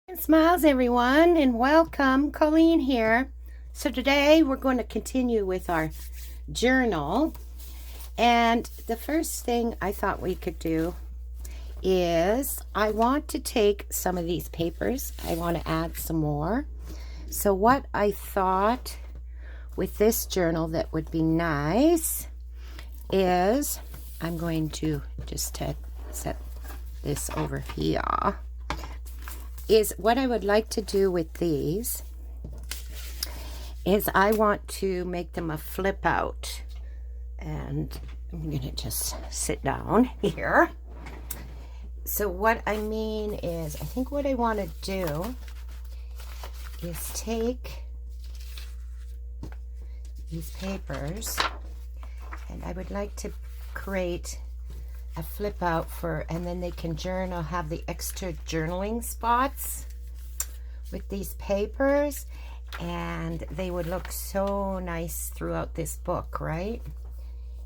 And smiles, everyone, and welcome. Colleen here. So today we're going to continue with our journal, and the first thing I thought we could do is I want to take some of these papers. I want to add some more. So what I thought with this journal that would be nice is I'm going to just set this over here. Is what I would like to do with these is I want to make them a flip out, and I'm gonna just sit down here. So what I mean is, I think what I want to do is take these papers, and I would like to create a flip out for, and then they can journal, have the extra journaling spots with these papers, and they would look so nice throughout this book, right?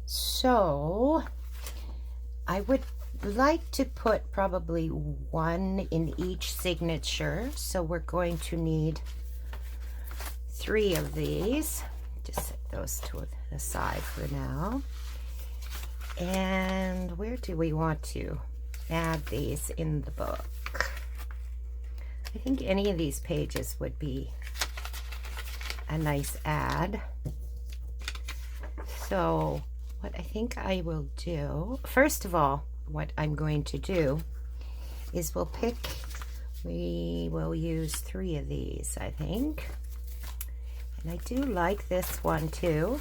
So I would like to put probably one in each signature, so we're going to need 3 of these. Just set those to the side for now. And where do we want to add these in the book? I think any of these pages would be a nice add. So what I think I will do, first of all, what I'm going to do is we will use 3 of these, I think. And I do like this one too.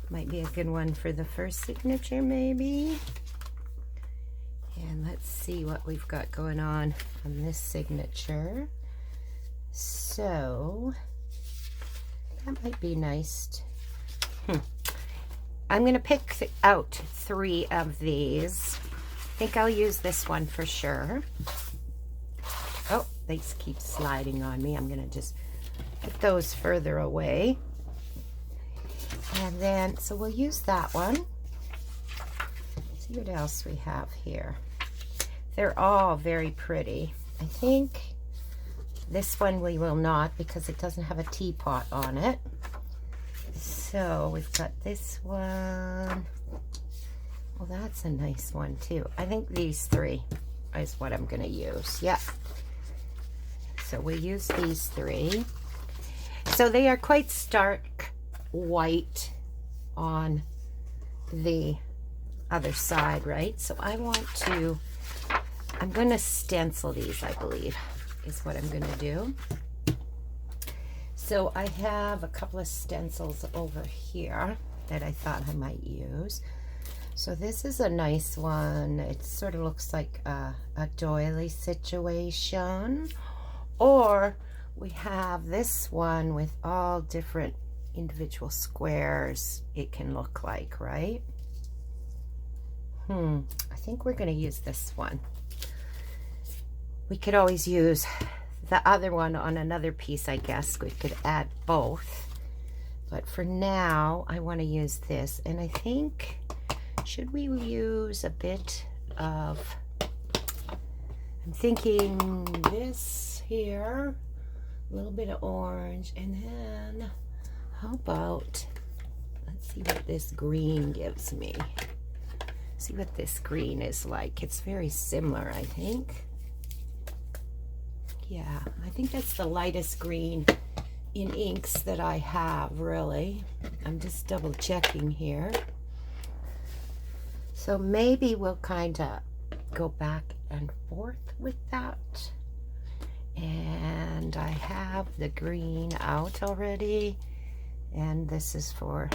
Might be a good one for the first signature, maybe. And let's see what we've got going on this signature. So that might be nice. I'm going to pick out 3 of these. I think I'll use this one for sure. Oh, they keep sliding on me. I'm going to just put those further away. And then, so we'll use that one. See what else we have here. They're all very pretty. I think this one we will not, because it doesn't have a teapot on it. So we've got this one. Well, that's a nice one too. I think these 3 is what I'm going to use. Yeah. So we use these 3. So they are quite stark white on the other side, right? So I'm going to stencil these, I believe, is what I'm going to do. So I have a couple of stencils over here that I thought I might use. So this is a nice one. It sort of looks like a doily situation. Or we have this one with all different individual squares it can look like, right? I think we're going to use this one. We could always use the other one on another piece, I guess. We could add both. But for now, I want to use this. And I think, should we use a bit of, I'm thinking this here, a little bit of orange, and then how about, let's see what this green gives me. See what this green is like. It's very similar, I think. Yeah, I think that's the lightest green in inks that I have, really. I'm just double checking here. So maybe we'll kind of go back and forth with that. And I have the green out already. And this is for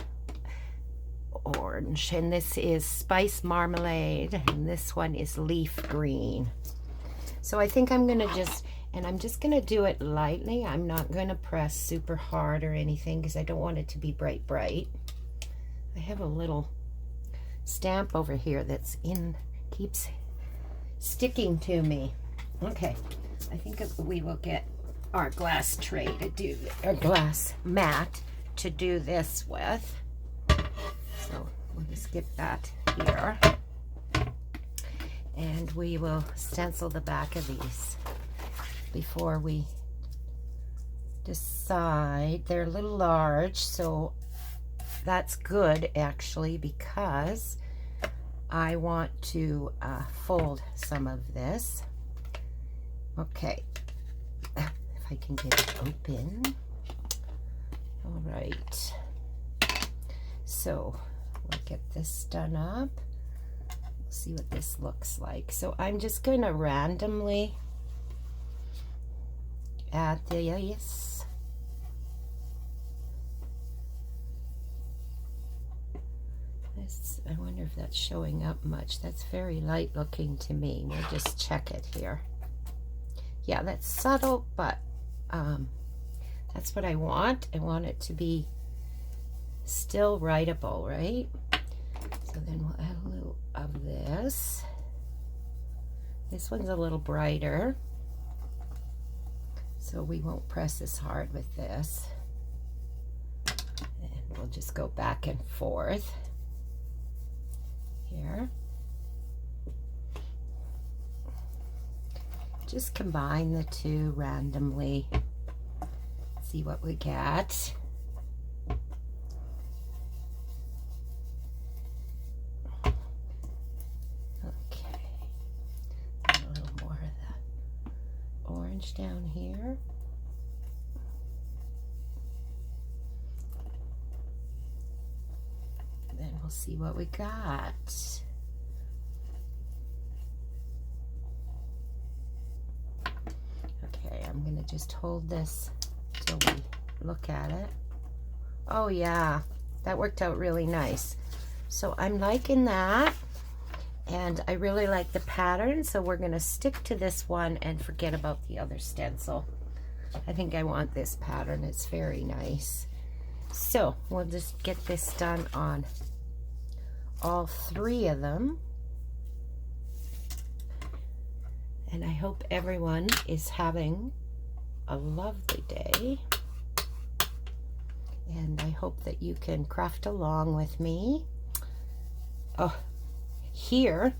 orange, and this is spice marmalade, and this one is leaf green. So I think I'm gonna I'm just gonna do it lightly. I'm not gonna press super hard or anything because I don't want it to be bright. I have a little stamp over here that's keeps sticking to me. Okay, I think we will get our glass tray to do, our glass mat to do this with. So we'll just get that here. And we will stencil the back of these before we decide. They're a little large, so that's good actually, because I want to fold some of this. Okay, if I can get it open. All right, so we'll get this done up. See what this looks like. So I'm just going to randomly add this. I wonder if that's showing up much. That's very light looking to me. We'll just check it here. Yeah, that's subtle, but that's what I want. I want it to be still writable, right? So then we'll add a little of this. This one's a little brighter, so we won't press as hard with this. And we'll just go back and forth here. Just combine the two randomly. See what we get. Down here. Then we'll see what we got. Okay, I'm gonna just hold this till we look at it. Oh yeah, that worked out really nice. So I'm liking that. And I really like the pattern, so we're going to stick to this one and forget about the other stencil. I think I want this pattern. It's very nice. So we'll just get this done on all three of them. And I hope everyone is having a lovely day. And I hope that you can craft along with me. Oh, here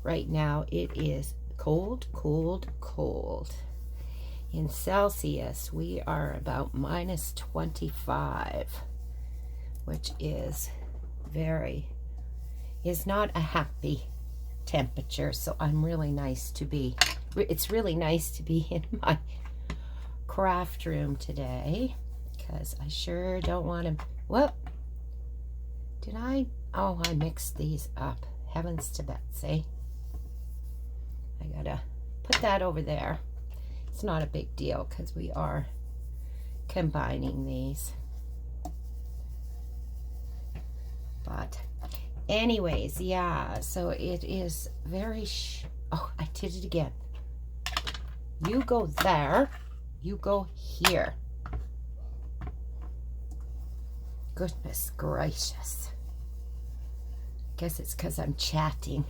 right now it is cold, cold, cold. In Celsius we are about -25, which is not a happy temperature. So I'm really nice to be, it's really nice to be in my craft room today, because I sure don't want to, whoop, did I, oh, I mixed these up. Heavens to Betsy. I gotta put that over there. It's not a big deal because we are combining these. But anyways, yeah, so it is very, oh, I did it again. You go there, you go here. Goodness gracious. Guess it's because I'm chatting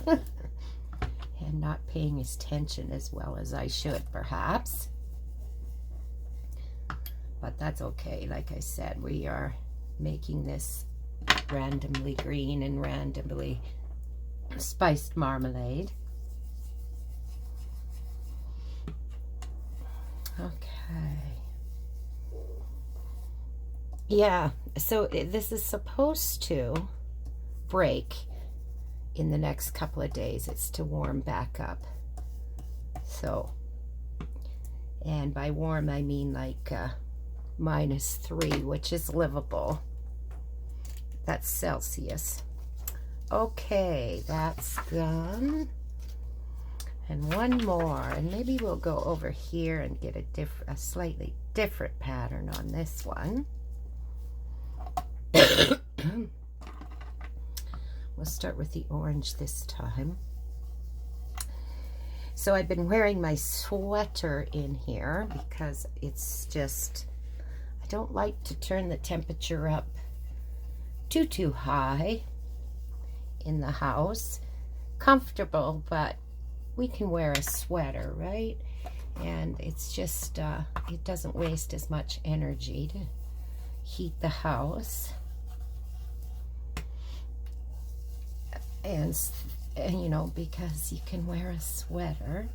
and not paying attention as well as I should, perhaps. But that's okay. Like I said, we are making this randomly green and randomly spiced marmalade. Okay. Yeah, so this is supposed to break in the next couple of days. It's to warm back up. So, and by warm I mean like -3, which is livable. That's Celsius. Okay, that's done. And one more, and maybe we'll go over here and get a slightly different pattern on this one. We'll start with the orange this time. So I've been wearing my sweater in here because it's just, I don't like to turn the temperature up too high in the house. Comfortable, but we can wear a sweater, right? And it's just, it doesn't waste as much energy to heat the house. you know, because you can wear a sweater.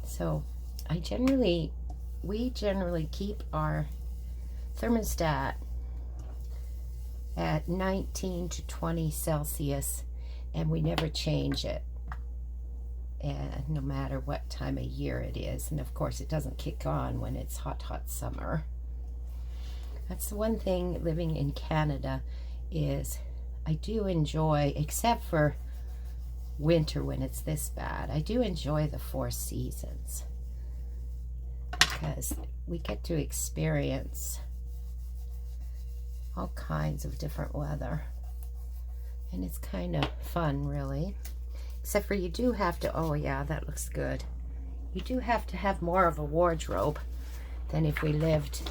So we generally keep our thermostat at 19 to 20 Celsius, and we never change it, and no matter what time of year it is. And of course it doesn't kick on when it's hot summer. That's the one thing living in Canada is I do enjoy, except for winter when it's this bad, I do enjoy the 4 seasons because we get to experience all kinds of different weather, and it's kind of fun, really. Except for you do have to, oh yeah, that looks good. You do have to have more of a wardrobe than if we lived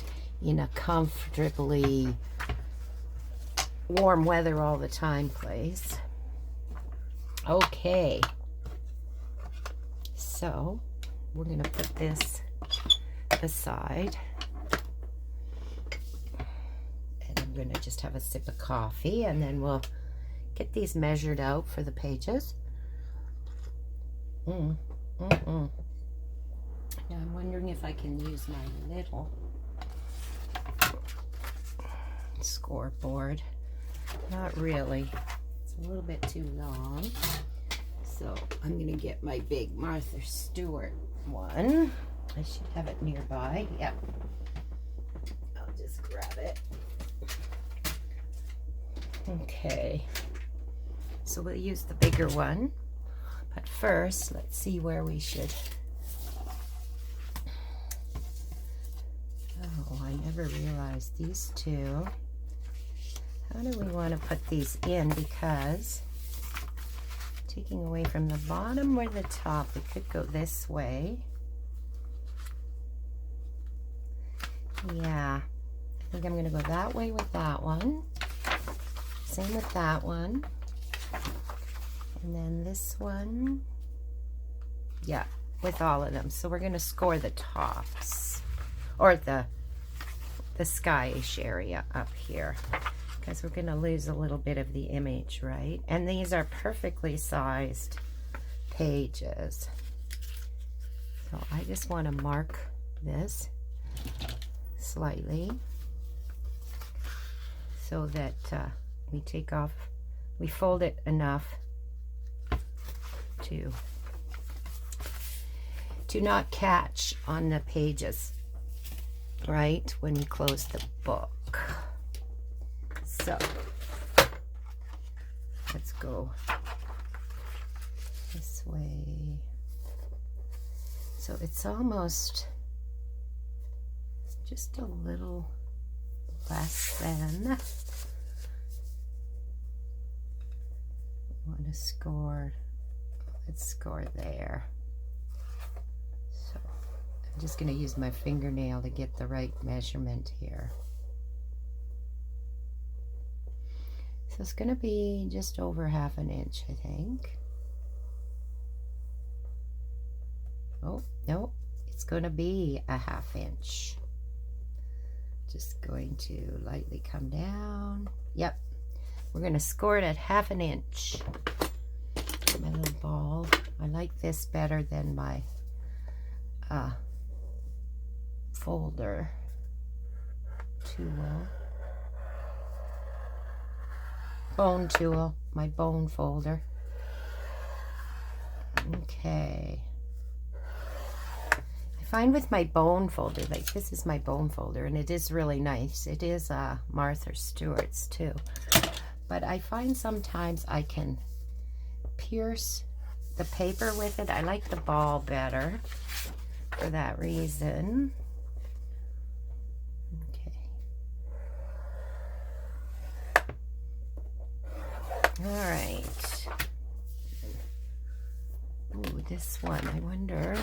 in a comfortably warm weather all the time place. Okay, so we're going to put this aside, and I'm going to just have a sip of coffee, and then we'll get these measured out for the pages. Now I'm wondering if I can use my little scoreboard. Not really. It's a little bit too long. So I'm going to get my big Martha Stewart one. I should have it nearby. Yep. I'll just grab it. Okay. So we'll use the bigger one. But first, let's see where we should. Oh, I never realized these two. How do we want to put these in? Because taking away from the bottom or the top, it could go this way. Yeah, I think I'm going to go that way with that one. Same with that one. And then this one. Yeah, with all of them. So we're going to score the tops, or the skyish area up here, because we're going to lose a little bit of the image, right? And these are perfectly sized pages. So I just want to mark this slightly so that we fold it enough to not catch on the pages, right, when you close the book. So let's go this way. So it's almost just a little less than. I want to score. Let's score there. So I'm just going to use my fingernail to get the right measurement here. So it's going to be just over 1/2 inch, I think. Oh, no, it's going to be 1/2 inch. Just going to lightly come down. Yep, we're going to score it at 1/2 inch. My little ball. I like this better than my folder tool. Bone tool, my bone folder. Okay. I find with my bone folder, like this is my bone folder, and it is really nice. It is Martha Stewart's too. But I find sometimes I can pierce the paper with it. I like the ball better for that reason. Okay. All right. Ooh, this one, I wonder.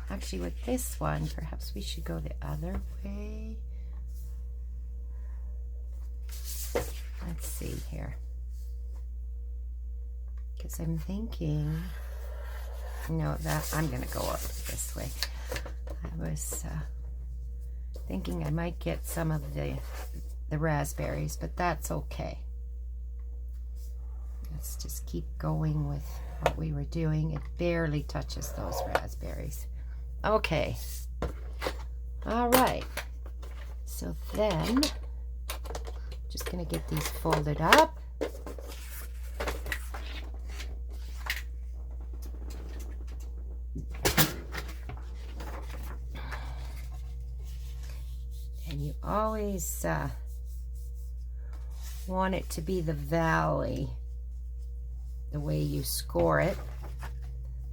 Actually, with this one, perhaps we should go the other way. Let's see here. Because I'm thinking, no, that I'm going to go up this way. I was thinking I might get some of the raspberries, but that's okay. Let's just keep going with what we were doing. It barely touches those raspberries. Okay. All right. So then, just gonna get these folded up. And you always want it to be the valley, the way you score it,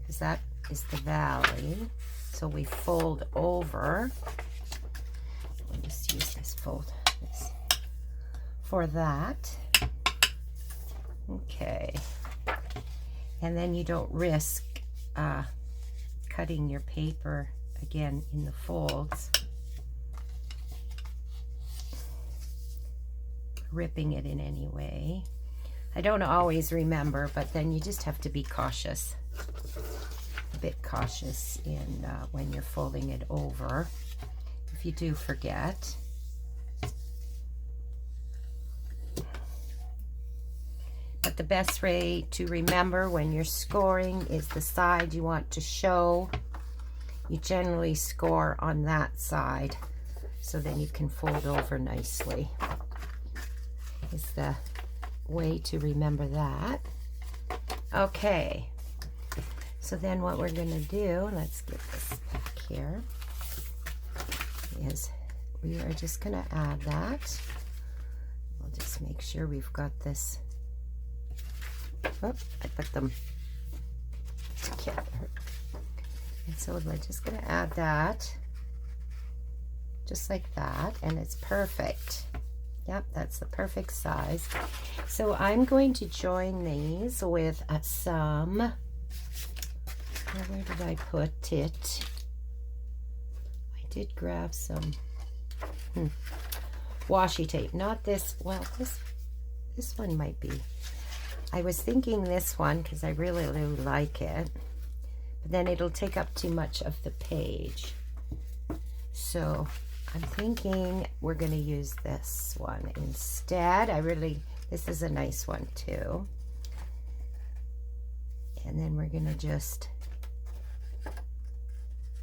because that is the valley. So we fold over. I'll just use this for that. Okay. And then you don't risk cutting your paper again in the folds, ripping it in any way. I don't always remember, but then you just have to be cautious, a bit cautious in when you're folding it over, if you do forget. But the best way to remember when you're scoring is the side you want to show. You generally score on that side, so then you can fold over nicely. Is the way to remember that. Okay, so then what we're going to do, let's get this back here, is we are just going to add that. We'll just make sure we've got this. Oh, I put them together. And so we're just going to add that, just like that, and it's perfect. Yep, that's the perfect size. So I'm going to join these with some, where did I put it? I did grab some washi tape. Not this, well, this one might be. I was thinking this one because I really like it, but then it'll take up too much of the page. So I'm thinking we're going to use this one instead. This is a nice one too. And then we're going to just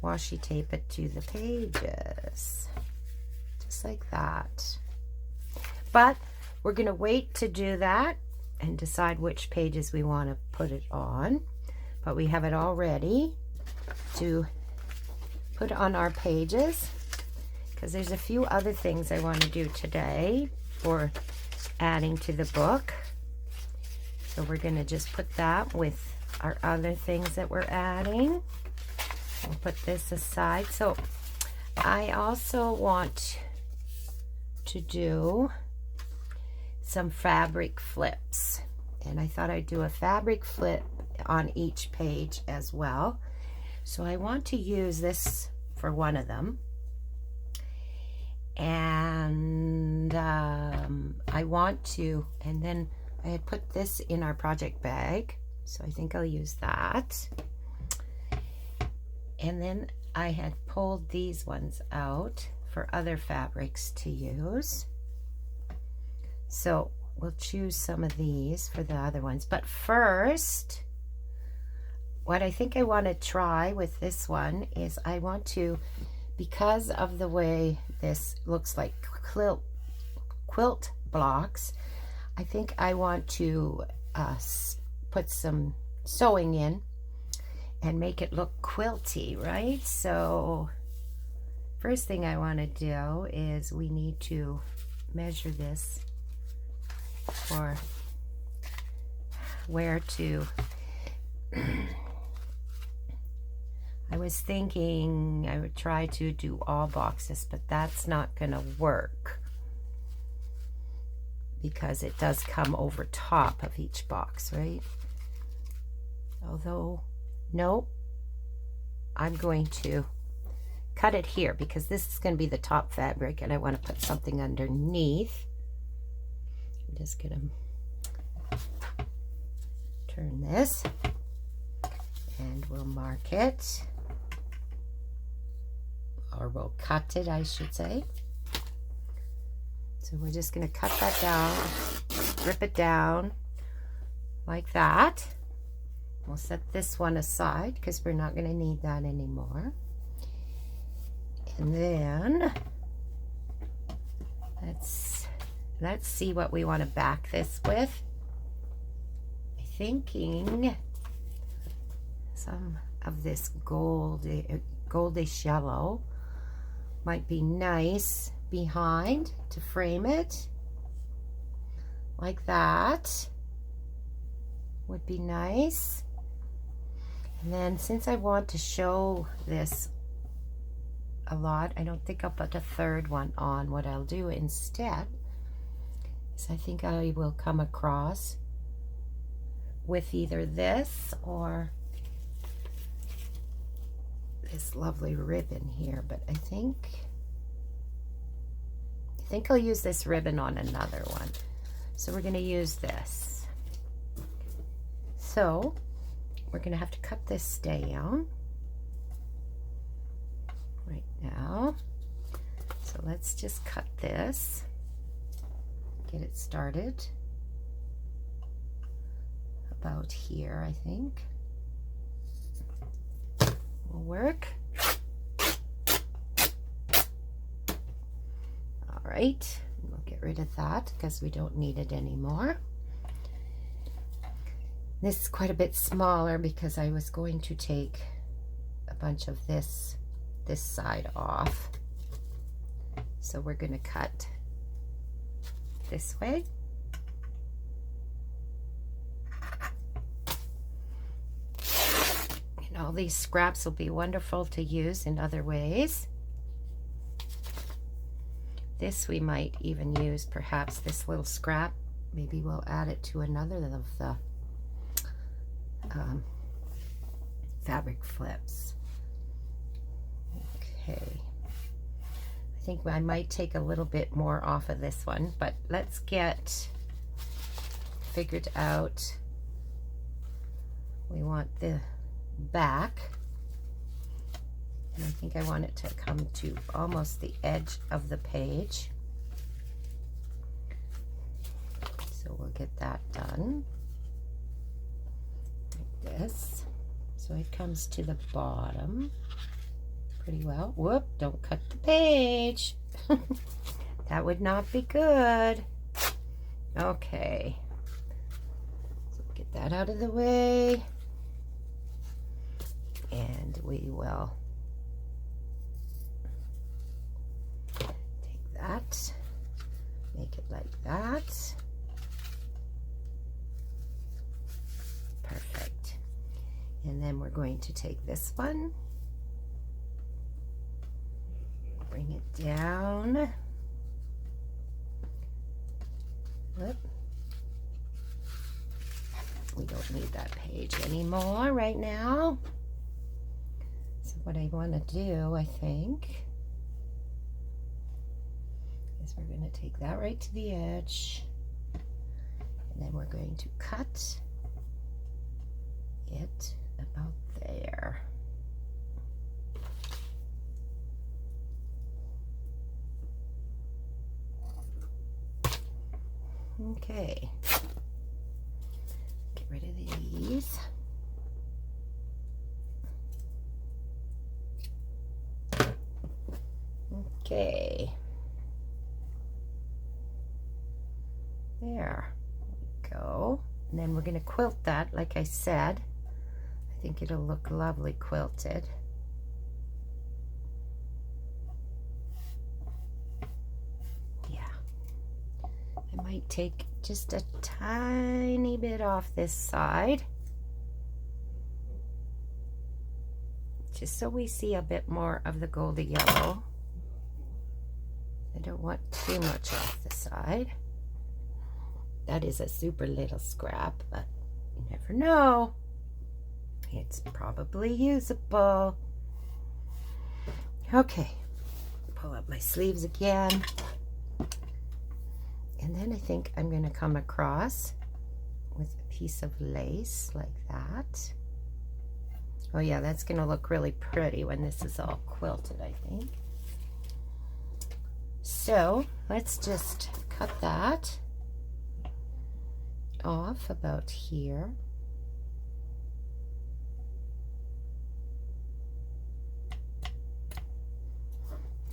washi tape it to the pages, just like that. But we're going to wait to do that and decide which pages we want to put it on. But we have it all ready to put on our pages, because there's a few other things I want to do today for adding to the book. So we're going to just put that with our other things that we're adding. We'll put this aside. So I also want to do some fabric flips, and I thought I'd do a fabric flip on each page as well. So I want to use this for one of them. And I want to, and then I had put this in our project bag, so I think I'll use that. And then I had pulled these ones out for other fabrics to use. So we'll choose some of these for the other ones. But first, what I think I want to try with this one is I want to, because of the way this looks like quilt blocks, I think I want to put some sewing in and make it look quilty, right? So first thing I want to do is we need to measure this for where to I was thinking I would try to do all boxes, but that's not gonna work because it does come over top of each box, right? Although, no, I'm going to cut it here because this is going to be the top fabric and I want to put something underneath. I'm just going to turn this and we'll mark it, or we'll cut it, I should say. So we're just going to cut that down, strip it down like that. We'll set this one aside because we're not going to need that anymore. And then let's see what we want to back this with. I'm thinking some of this goldish yellow might be nice behind to frame it, like that would be nice. And then since I want to show this a lot, I don't think I'll put a third one on. What I'll do instead is I think I will come across with either this or this lovely ribbon here, but I think I'll use this ribbon on another one. So we're going to use this. So we're going to have to cut this down right now. So let's just cut this, get it started about here, I think will work. All right, we'll get rid of that because we don't need it anymore. This is quite a bit smaller because I was going to take a bunch of this side off. So we're going to cut this way. And all these scraps will be wonderful to use in other ways. This we might even use, perhaps this little scrap. Maybe we'll add it to another of the fabric flips. Okay, I think I might take a little bit more off of this one, but let's get figured out. We want the back, and I think I want it to come to almost the edge of the page. So we'll get that done. This, so it comes to the bottom pretty well. Whoop, don't cut the page. That would not be good. Okay, so get that out of the way, and we will take that, make it like that. Perfect. And then we're going to take this one, bring it down. Whoop. We don't need that page anymore right now. So what I want to do, I think, is we're going to take that right to the edge, and then we're going to cut it about there. Okay, get rid of these. Okay, there we go. And then we're going to quilt that, like I said. I think it'll look lovely quilted. Yeah. I might take just a tiny bit off this side, just so we see a bit more of the goldy yellow. I don't want too much off the side. That is a super little scrap, but you never know. It's probably usable. Okay, pull up my sleeves again. And then I think I'm going to come across with a piece of lace like that. Oh yeah, that's going to look really pretty when this is all quilted, I think. So let's just cut that. off about here.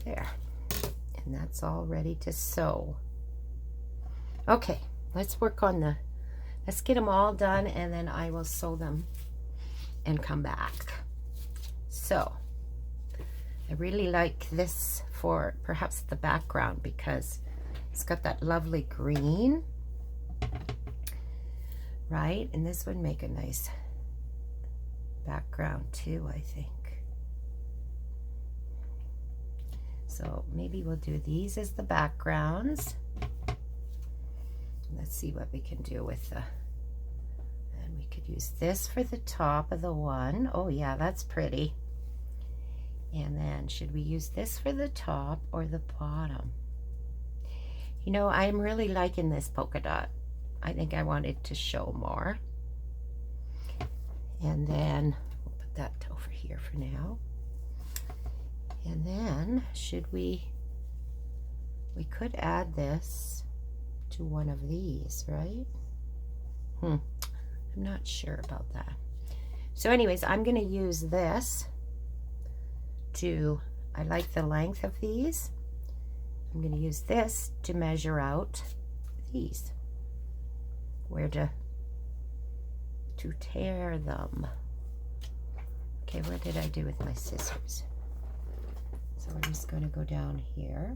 There. And that's all ready to sew. Okay, let's work on let's get them all done, and then I will sew them and come back. So I really like this for perhaps the background because it's got that lovely green, right? And this would make a nice background too, I think. So maybe we'll do these as the backgrounds. Let's see what we can do with and we could use this for the top of the one. Oh yeah, that's pretty. And then should we use this for the top or the bottom? You know, I'm really liking this polka dot. I think I want it to show more. And then we'll put that over here for now. And then should we could add this to one of these, right? I'm not sure about that. So anyways, I'm going to use this to, I like the length of these. I'm going to use this to measure out these, where to tear them. Okay, what did I do with my scissors? So we're just going to go down here.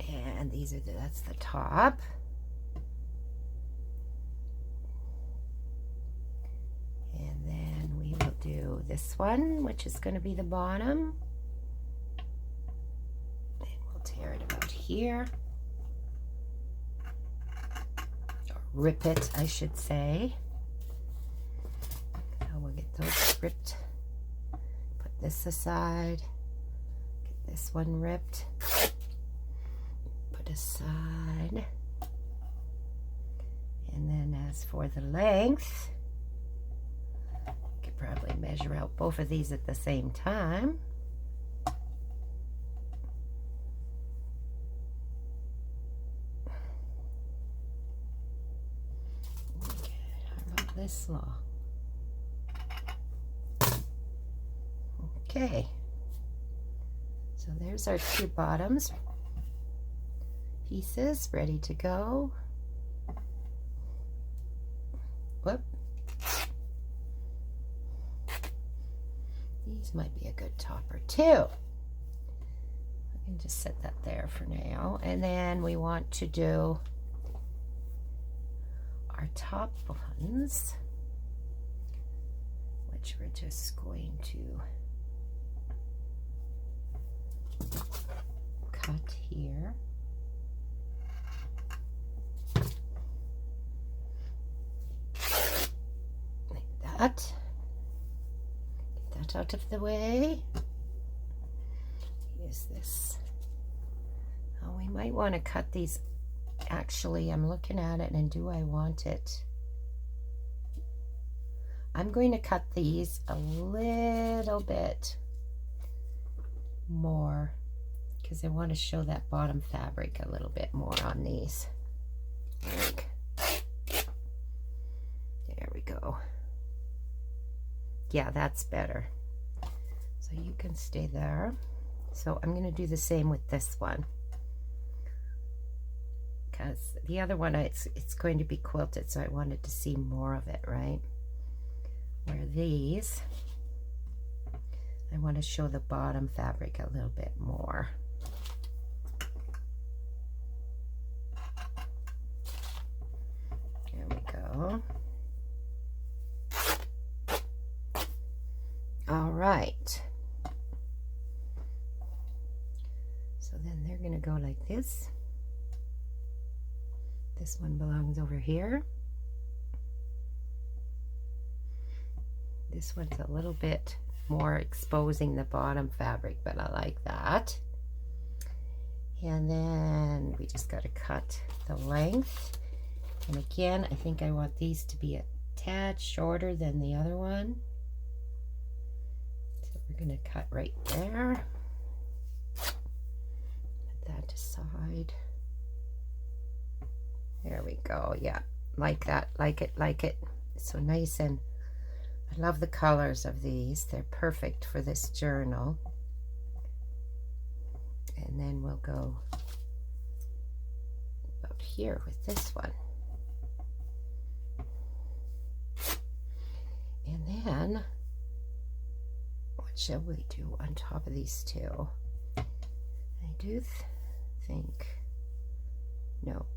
And these are that's the top. And then we will do this one, which is going to be the bottom. And we'll tear it about here. Or rip it, I should say. So we'll get those ripped. Put this aside. Get this one ripped. Aside. And then as for the length, I could probably measure out both of these at the same time. Okay, how about this long? Okay, so there's our two bottoms pieces ready to go. Whoop. These might be a good topper too. I can just set that there for now. And then we want to do our top ones, which we're just going to cut here. Get that out of the way. Use this. Oh, we might want to cut these. Actually, I'm looking at it, and do I want it? I'm going to cut these a little bit more because I want to show that bottom fabric a little bit more on these. There we go. Yeah, that's better. So you can stay there. So I'm going to do the same with this one, because the other one it's going to be quilted, so I wanted to see more of it, right? Where these, I want to show the bottom fabric a little bit more. There we go. All right. So then they're going to go like this. This one belongs over here. This one's a little bit more exposing the bottom fabric, but I like that. And then we just got to cut the length. And again, I think I want these to be a tad shorter than the other one. So we're going to cut right there. Put that aside. There There we go. Yeah, like that. Like it, like it. So nice, and I love the colors of these. They're perfect for this journal. And then we'll go about here with this one. And then, what shall we do on top of these two? I do think, no.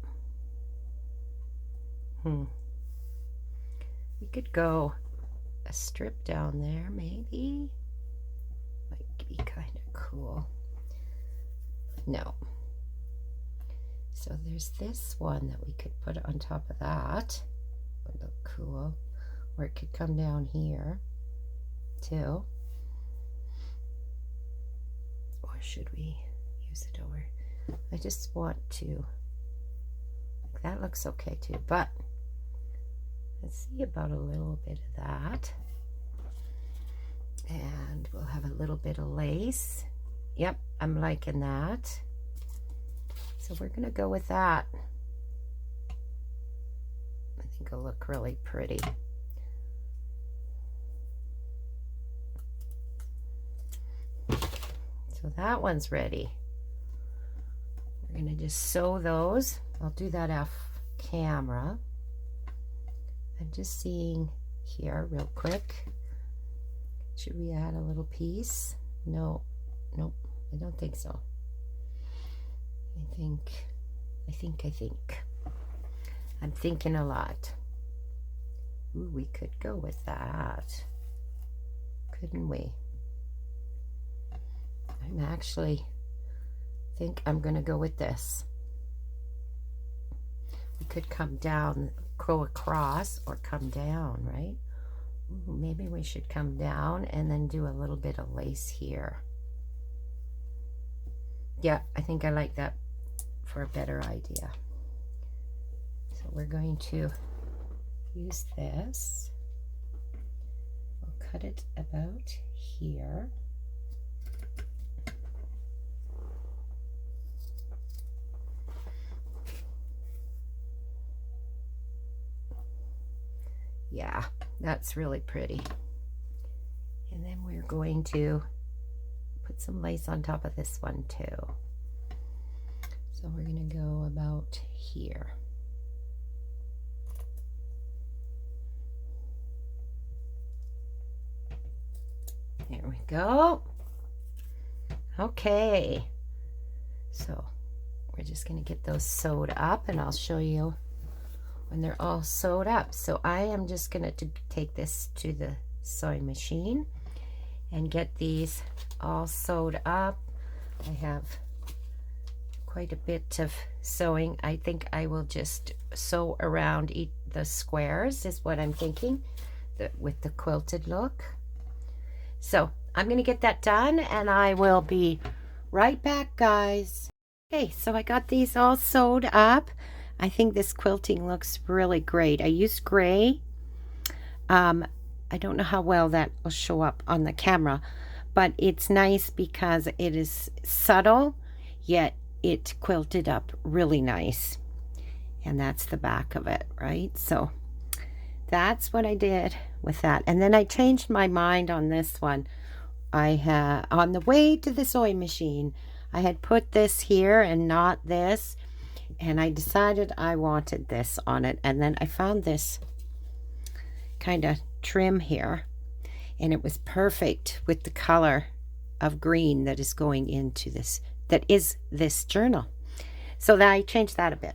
We could go a strip down there, maybe. Might be kind of cool. No. So there's this one that we could put on top of that. Would look cool. Or it could come down here, too. Or should we use it over? I just want to, that looks okay too, but let's see about a little bit of that. And we'll have a little bit of lace. Yep, I'm liking that. So we're gonna go with that. I think it'll look really pretty. So that one's ready. We're gonna just sew those. I'll do that off camera. I'm just seeing here real quick. Should we add a little piece? No, nope, I don't think so. I think. I'm thinking a lot. Ooh, we could go with that, couldn't we? I'm actually think I'm gonna go with this. We could come down, go across, or come down, right? Ooh, maybe we should come down and then do a little bit of lace here. Yeah, I think I like that for a better idea. So we're going to use this. We'll cut it about here. Yeah, that's really pretty. And then we're going to put some lace on top of this one too. So we're going to go about here. There we go. Okay. So we're just going to get those sewed up, and I'll show you when they're all sewed up. So I am just going to take this to the sewing machine and get these all sewed up. I have quite a bit of sewing. I think I will just sew around the squares is what I'm thinking, with the quilted look. So I'm going to get that done, and I will be right back, guys. Okay, so I got these all sewed up. I think this quilting looks really great. I used gray. I don't know how well that will show up on the camera, but it's nice because it is subtle, yet it quilted up really nice. And that's the back of it, right? So that's what I did with that. And then I changed my mind on this one. I had, on the way to the sewing machine, I had put this here and not this. And I decided I wanted this on it. And then I found this kind of trim here, and it was perfect with the color of green that is going into this, that is this journal. So that I changed that a bit.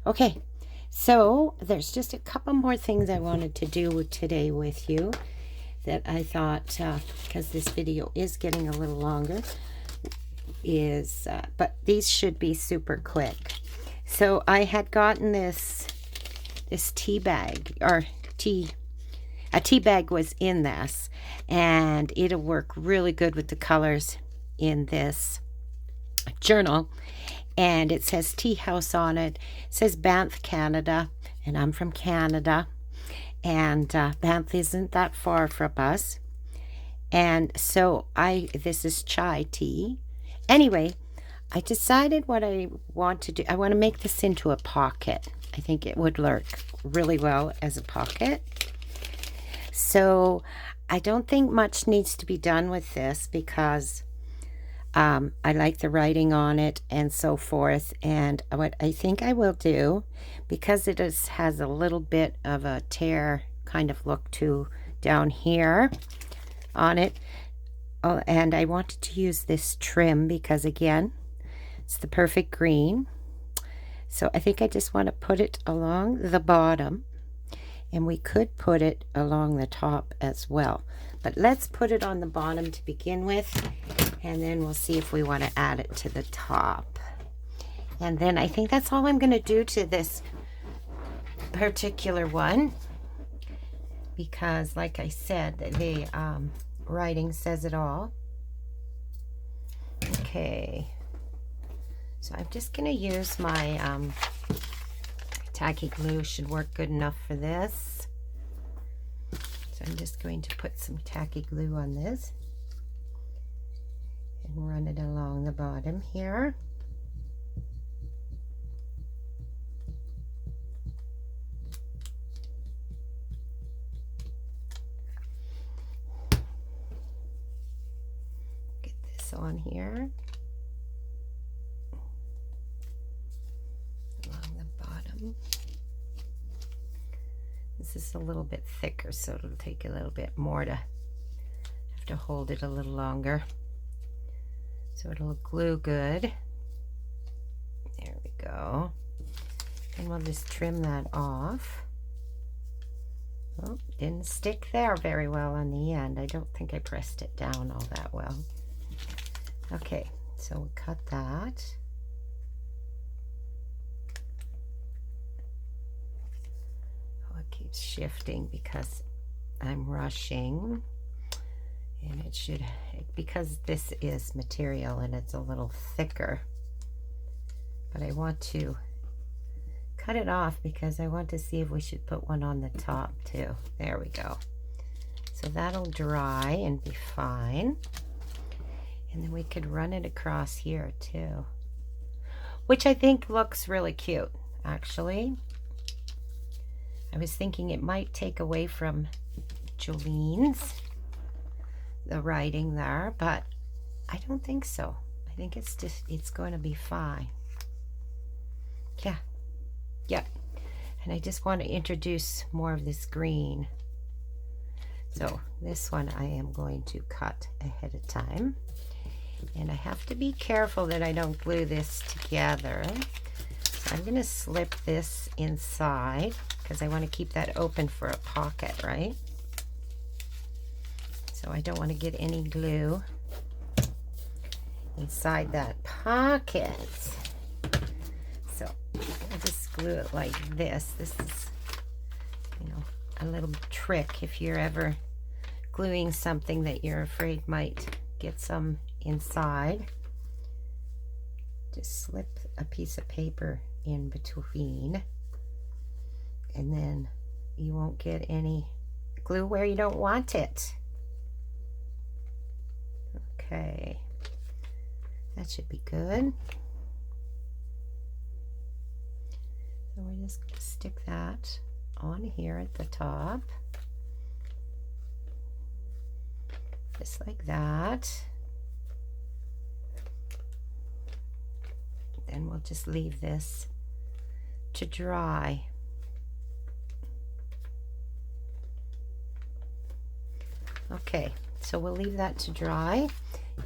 Okay, so there's just a couple more things I wanted to do today with you that I thought, because this video is getting a little longer, but these should be super quick. So I had gotten this tea bag, or a tea bag was in this, and it'll work really good with the colors in this journal. And it says Tea House on it. It says Banff, Canada, and I'm from Canada, and Banff isn't that far from us. And so this is chai tea. Anyway, I decided what I want to do. I want to make this into a pocket, I think it would work really well as a pocket. So I don't think much needs to be done with this because I like the writing on it and so forth. And what I think I will do, because it has a little bit of a tear kind of look to down here on it. Oh, and I wanted to use this trim because, again, it's the perfect green. So I think I just want to put it along the bottom, and we could put it along the top as well. But let's put it on the bottom to begin with, and then we'll see if we want to add it to the top. And then I think that's all I'm going to do to this particular one, because like I said, the writing says it all. Okay, so I'm just going to use my tacky glue. Should work good enough for this. So I'm just going to put some tacky glue on this and run it along the bottom here. Get this on here. Along the bottom. This is a little bit thicker, so it'll take a little bit more to have to hold it a little longer. So it'll glue good. There we go. And we'll just trim that off. Oh, didn't stick there very well on the end. I don't think I pressed it down all that well. Okay, so we'll cut that. Oh, it keeps shifting because I'm rushing. And it should, because this is material and it's a little thicker, but I want to cut it off because I want to see if we should put one on the top too. There we go. So that'll dry and be fine. And then we could run it across here too, which I think looks really cute, actually. I was thinking it might take away from Jolene's, the writing there, but I don't think so. I think it's going to be fine. Yeah. And I just want to introduce more of this green. So this one I am going to cut ahead of time. And I have to be careful that I don't glue this together. So I'm going to slip this inside because I want to keep that open for a pocket, right? So I don't want to get any glue inside that pocket. So I'll just glue it like this. This is, you know, a little trick if you're ever gluing something that you're afraid might get some inside. Just slip a piece of paper in between, and then you won't get any glue where you don't want it. Okay, that should be good. So we're just going to stick that on here at the top, just like that. Then we'll just leave this to dry. Okay, so we'll leave that to dry,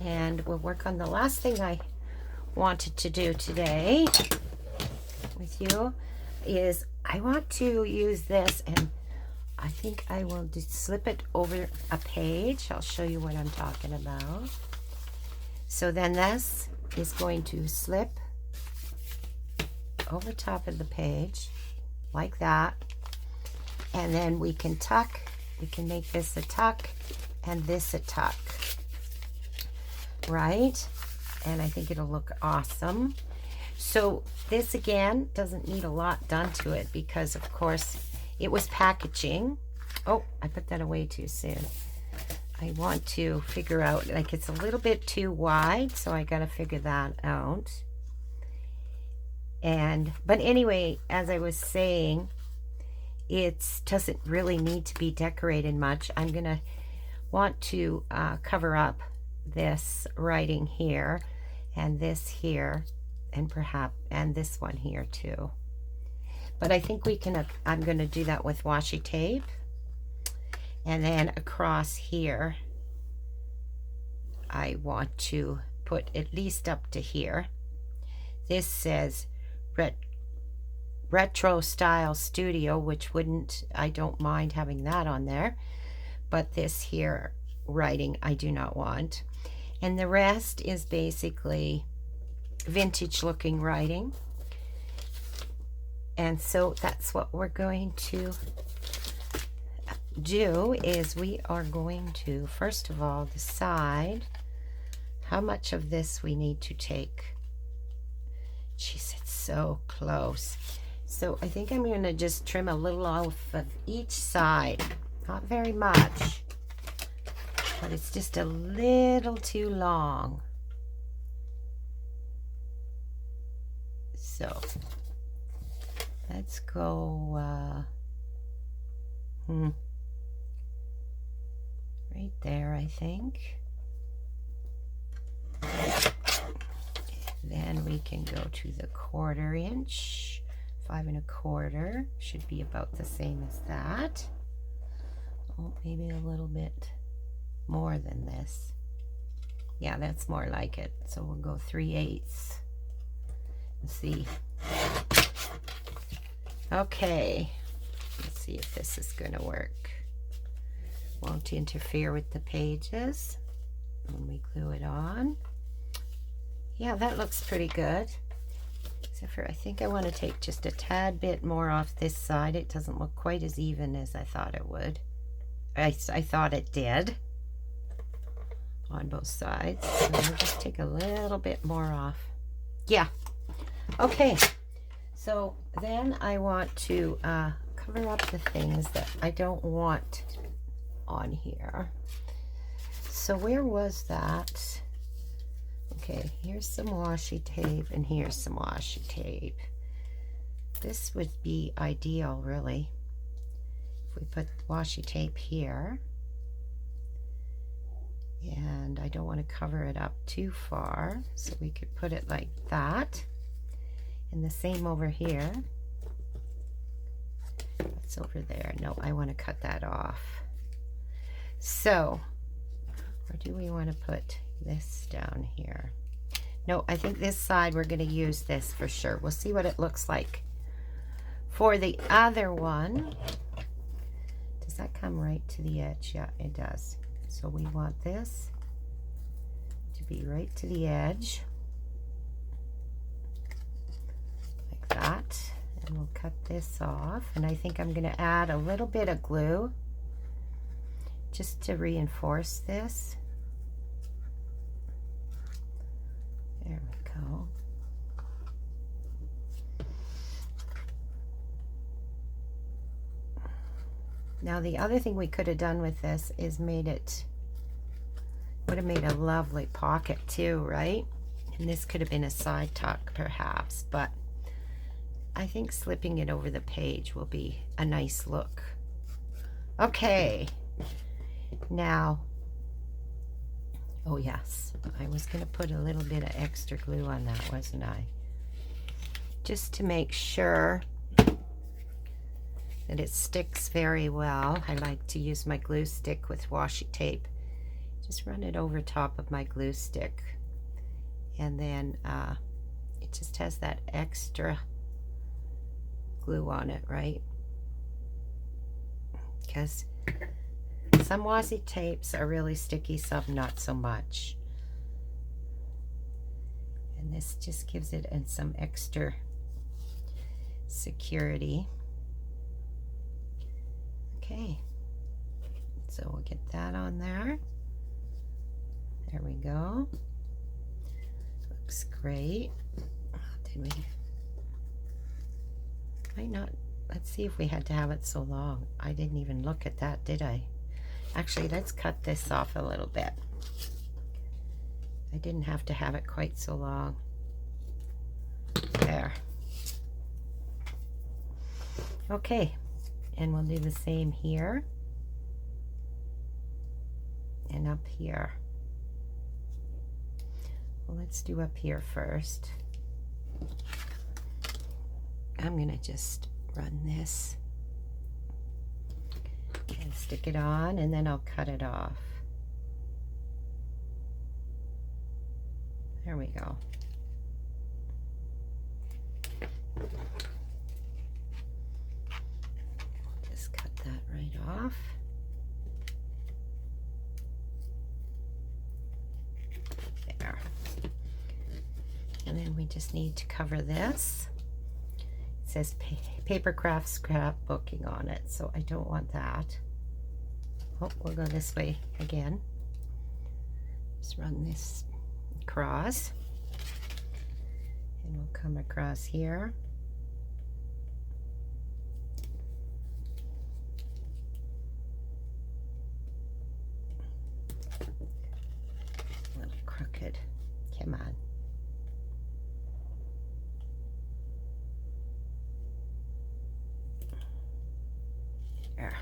and we'll work on the last thing I wanted to do today with you. Is I want to use this, and I think I will just slip it over a page. I'll show you what I'm talking about. So then this is going to slip over top of the page like that, and then we can tuck. We can make this a tuck and this a tuck, right? And I think it'll look awesome. So this, again, doesn't need a lot done to it because, of course, it was packaging. Oh, I put that away too soon. I want to figure out, like, it's a little bit too wide, so I got to figure that out. But anyway, as I was saying, it doesn't really need to be decorated much. I'm gonna want to cover up this writing here and this here and this one here too. But I think we can, I'm gonna do that with washi tape. And then across here, I want to put at least up to here. This says Retro Style Studio, which I don't mind having that on there. But this here writing I do not want. And the rest is basically vintage looking writing. And so that's what we're going to do, is we are going to first of all decide how much of this we need to take. Jeez, it's so close. So I think I'm going to just trim a little off of each side. Not very much, but it's just a little too long. So let's go right there, I think. Then we can go to the 1/4 inch. 5 1/4 should be about the same as that. Oh, maybe a little bit more than this. Yeah, that's more like it. So we'll go 3/8. Let's see. Okay, let's see if this is going to work. Won't interfere with the pages when we glue it on. Yeah, that looks pretty good. Except for I think I want to take just a tad bit more off this side. It doesn't look quite as even as I thought it would. I thought it did on both sides. So I'll just take a little bit more off. Yeah. Okay. So then I want to cover up the things that I don't want on here. So where was that? Okay, here's some washi tape and here's some washi tape. This would be ideal, really, if we put washi tape here. And I don't want to cover it up too far, so we could put it like that. And the same over here. That's over there. No, I want to cut that off. So, or do we want to put this down here? No, I think this side we're going to use this for sure. We'll see what it looks like. For the other one, does that come right to the edge? Yeah, it does. So we want this to be right to the edge, like that. And we'll cut this off. And I think I'm going to add a little bit of glue just to reinforce this. There we go. Now the other thing we could have done with this is would have made a lovely pocket too, right? And this could have been a side tuck perhaps, but I think slipping it over the page will be a nice look. Okay, now, oh yes, I was going to put a little bit of extra glue on that, wasn't I? Just to make sure that it sticks very well. I like to use my glue stick with washi tape. Just run it over top of my glue stick. And then it just has that extra glue on it, right? Because some washi tapes are really sticky, some not so much. And this just gives it some extra security. Okay, so we'll get that on there. There we go. Looks great. Did we? Might not. Let's see if we had to have it so long. I didn't even look at that, did I? Actually, let's cut this off a little bit. I didn't have to have it quite so long. There. Okay, and we'll do the same here and up here. Well, let's do up here first. I'm gonna just run this and stick it on, and then I'll cut it off. There we go. Just cut that right off. There. And then we just need to cover this. It says Papercraft Scrapbooking on it, so I don't want that. Oh, we'll go this way again. Just run this across, and we'll come across here. A little crooked. Come on. There.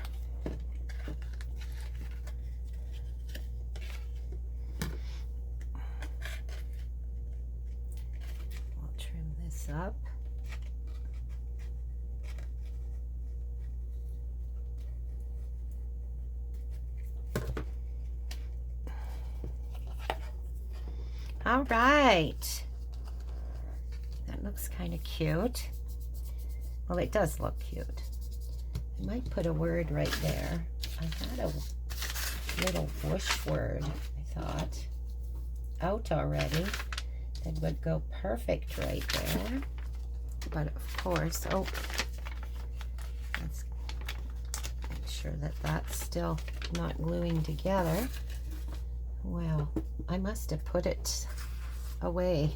Up. All right. That looks kind of cute. Well, it does look cute. I might put a word right there. I had a little whoosh word, I thought, out already. That would go perfect right there. But of course, oh, let's make sure that that's still not gluing together. Well, I must have put it away.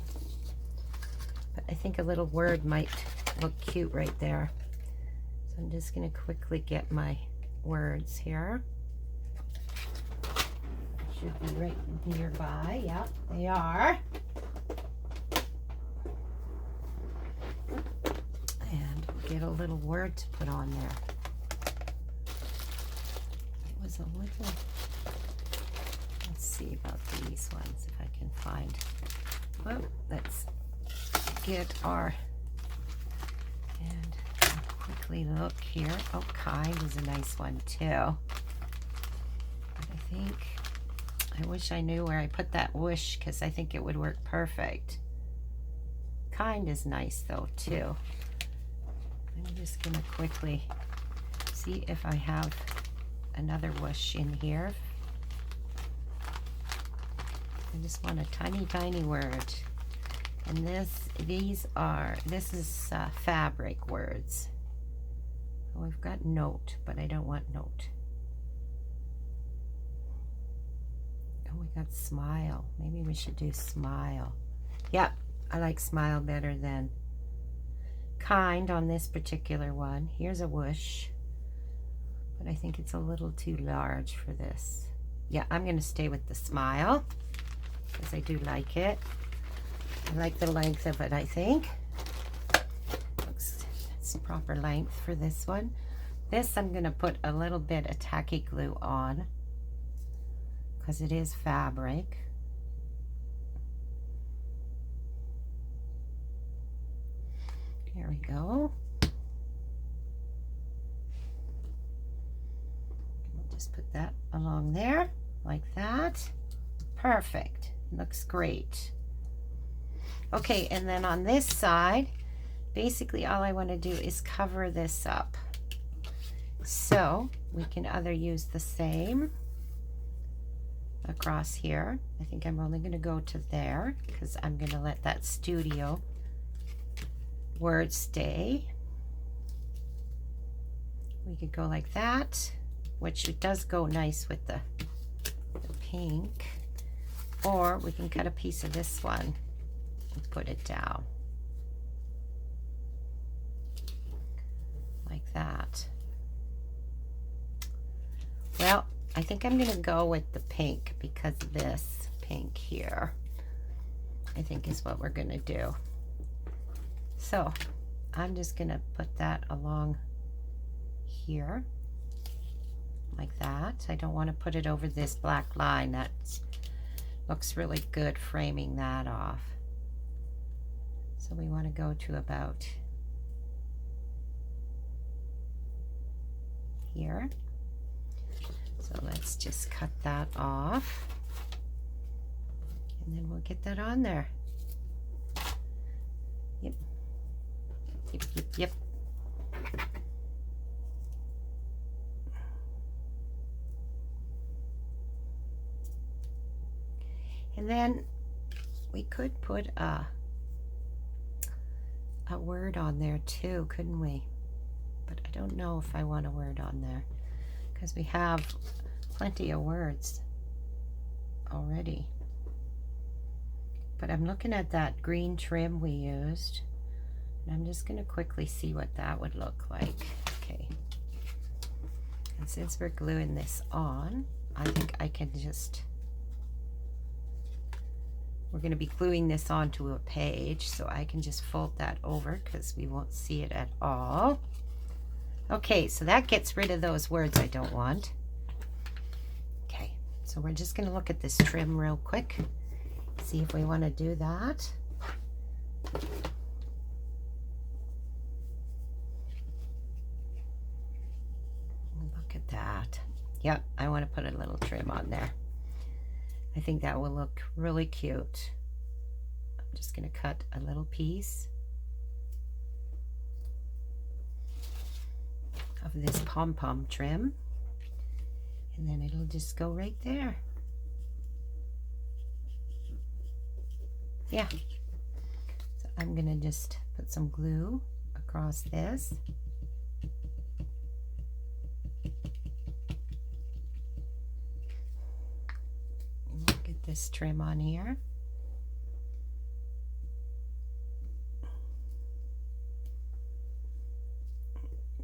But I think a little word might look cute right there. So I'm just going to quickly get my words here. Should be right nearby. Yep, they are. Get a little word to put on there. It was a little, let's see about these ones if I can find. Well, let's get our, and quickly look here. Oh, kind is a nice one too. But I think, I wish I knew where I put that whoosh, because I think it would work perfect. Kind is nice though too. I'm just going to quickly see if I have another whoosh in here. I just want a tiny, tiny word. And this is fabric words. Oh, we've got note, but I don't want note. Oh, we got smile. Maybe we should do smile. Yep, I like smile better than kind on this particular one. Here's a whoosh, but I think it's a little too large for this. Yeah, I'm going to stay with the smile because I do like it. I like the length of it, I think. Looks, it's proper length for this one. This I'm going to put a little bit of tacky glue on because it is fabric. There we go. We'll just put that along there like that. Perfect. Looks great. Okay, and then on this side, basically all I want to do is cover this up. So we can either use the same across here. I think I'm only going to go to there because I'm going to let that studio word stay. We could go like that, which it does go nice with the pink, or we can cut a piece of this one and put it down like that. Well, I think I'm gonna go with the pink because this pink here I think is what we're gonna do. So I'm just gonna put that along here, like that. I don't want to put it over this black line. That looks really good framing that off. So we want to go to about here. So let's just cut that off. And then we'll get that on there. Yep. Yep, yep, yep. And then we could put a word on there too, couldn't we? But I don't know if I want a word on there because we have plenty of words already. But I'm looking at that green trim we used, and I'm just going to quickly see what that would look like. Okay. And since we're gluing this on, I think I can just... We're going to be gluing this onto a page, so I can just fold that over because we won't see it at all. Okay, so that gets rid of those words I don't want. Okay, so we're just going to look at this trim real quick, see if we want to do that. Look at that. Yep, I want to put a little trim on there. I think that will look really cute. I'm just going to cut a little piece of this pom-pom trim, and then it'll just go right there. Yeah. So I'm going to just put some glue across this. This trim on here.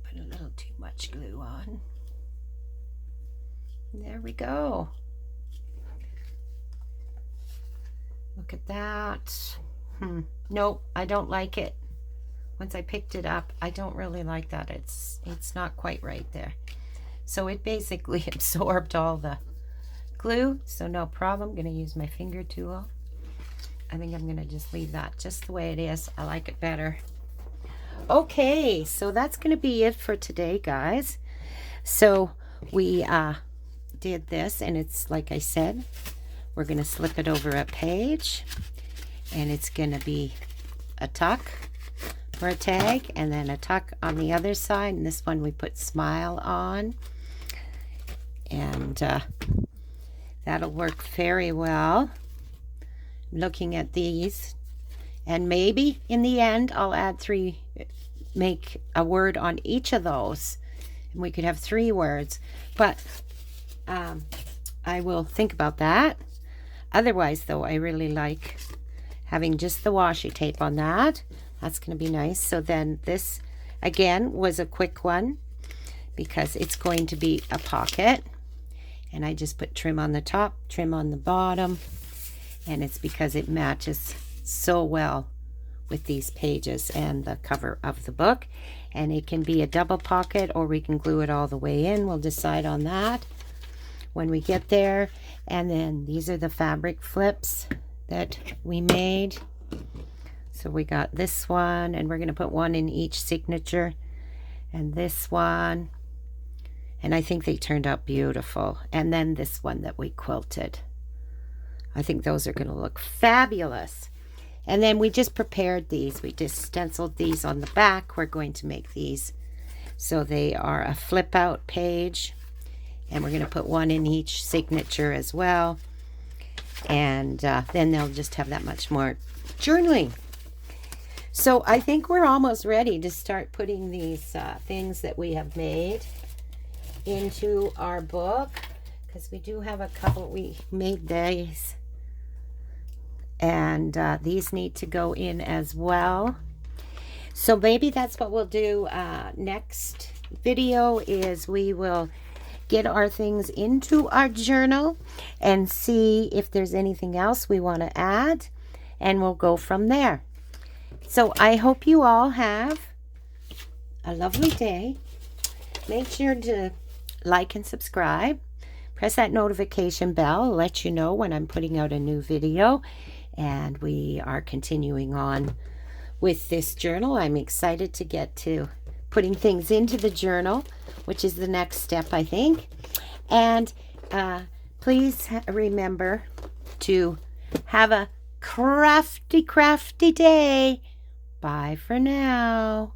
Put a little too much glue on. There we go. Look at that. Nope, I don't like it. Once I picked it up, I don't really like that. It's not quite right there. So it basically absorbed all the glue, so no problem. I'm going to use my finger tool. I think I'm going to just leave that just the way it is. I like it better. Okay, so that's going to be it for today, guys. So we did this, and it's like I said, we're going to slip it over a page, and it's going to be a tuck for a tag, and then a tuck on the other side, and this one we put smile on, and that'll work very well. Looking at these, and maybe in the end I'll add make a word on each of those, and we could have 3 words, but I will think about that. Otherwise though, I really like having just the washi tape on that. That's going to be nice. So then this again was a quick one because it's going to be a pocket. And I just put trim on the top, trim on the bottom, and it's because it matches so well with these pages and the cover of the book. And it can be a double pocket, or we can glue it all the way in. We'll decide on that when we get there. And then these are the fabric flips that we made. So we got this one, and we're going to put one in each signature, and this one. And I think they turned out beautiful. And then this one that we quilted. I think those are going to look fabulous. And then we just prepared these. We just stenciled these on the back. We're going to make these so they are a flip out page. And we're going to put one in each signature as well. And then they'll just have that much more journaling. So I think we're almost ready to start putting these things that we have made into our book, because we do have a couple. We made these, and these need to go in as well. So maybe that's what we'll do next video, is we will get our things into our journal and see if there's anything else we want to add, and we'll go from there. So I hope you all have a lovely day. make sure to like and subscribe. Press that notification bell. I'll let you know when I'm putting out a new video. And we are continuing on with this journal. I'm excited to get to putting things into the journal, which is the next step, I think. And please remember to have a crafty day. Bye for now.